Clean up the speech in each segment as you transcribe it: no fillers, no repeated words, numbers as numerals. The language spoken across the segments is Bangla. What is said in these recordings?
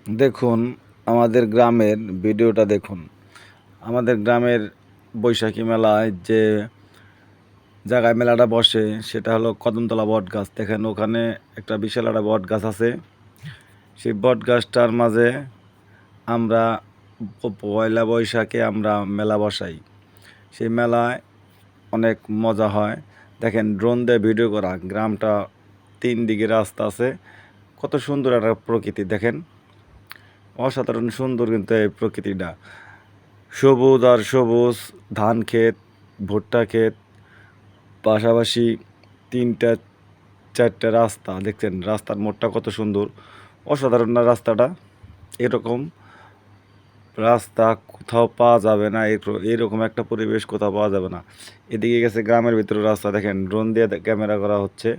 দেখুন, আমাদের গ্রামের ভিডিওটা দেখুন। আমাদের গ্রামের বৈশাখী মেলায় যে জায়গায় মেলাটা বসে সেটা হলো কদমতলা বট গাছ। দেখেন ওখানে একটা বিশাল একটা বট গাছ আছে। সেই বট গাছটার মাঝে আমরা পয়লা বৈশাখে আমরা মেলা বসাই। সেই মেলায় অনেক মজা হয়। দেখেন ড্রোন দিয়ে ভিডিও করা, গ্রামটা 3 দিকে রাস্তা আছে, কত সুন্দর একটা প্রকৃতি দেখেন। অসাধারণ সুন্দর কিন্তু এই প্রকৃতিটা, সবুজ আর সবুজ, ধান ক্ষেত, ভুট্টা ক্ষেত, পাশাপাশি 3-4টা রাস্তা দেখছেন। রাস্তার মোড়টা কত সুন্দর, অসাধারণ না রাস্তাটা? এরকম রাস্তা কোথাও পাওয়া যাবে না, এরকম একটা পরিবেশ কোথাও পাওয়া যাবে না। এদিকে গেছে গ্রামের ভিতরে রাস্তা, দেখেন ড্রোন দিয়ে ক্যামেরা করা হচ্ছে।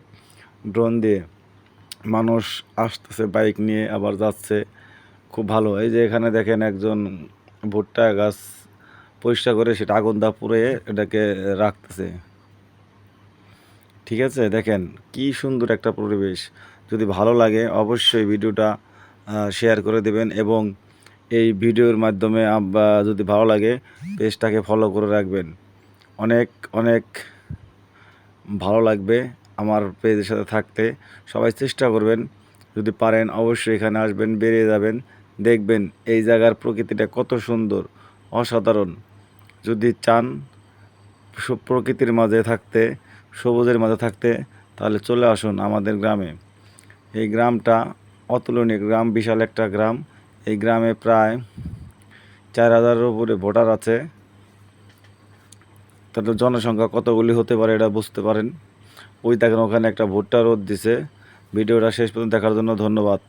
ড্রোন দিয়ে মানুষ আসতেছে বাইক নিয়ে, আবার যাচ্ছে, খুব ভালো। এই যে এখানে দেখেন একজন ভুট্টা গাছ পরিষ্কার করে সেটা আগুন দা পুড়ে এটাকে রাখতেছে। ঠিক আছে, দেখেন কি সুন্দর একটা পরিবেশ। যদি ভালো লাগে অবশ্যই ভিডিওটা শেয়ার করে দেবেন, এবং এই ভিডিওর মাধ্যমে যদি ভালো লাগে পেজটাকে ফলো করে রাখবেন। অনেক অনেক ভালো লাগবে আমার পেজের সাথে থাকতে। সবাই চেষ্টা করবেন, যদি পারেন অবশ্যই এখানে আসবেন, বেরিয়ে যাবেন, দেখবেন এই জায়গার প্রকৃতিটা কত সুন্দর, অসাধারণ। যদি চান প্রকৃতির মাঝে থাকতে, সবুজের মাঝে থাকতে, তাহলে চলে আসুন আমাদের গ্রামে। এই গ্রামটা অতুলনীয় গ্রাম, বিশাল একটা গ্রাম। এই গ্রামে প্রায় 4000-এর উপরে ভোটার আছে। তাদের জনসংখ্যা কতগুলি হতে পারে এটা বুঝতে পারেন। ওই দেখেন ওখানে একটা ভুট্টা রোদ দিছে। ভিডিওটা শেষ পর্যন্ত দেখার জন্য ধন্যবাদ।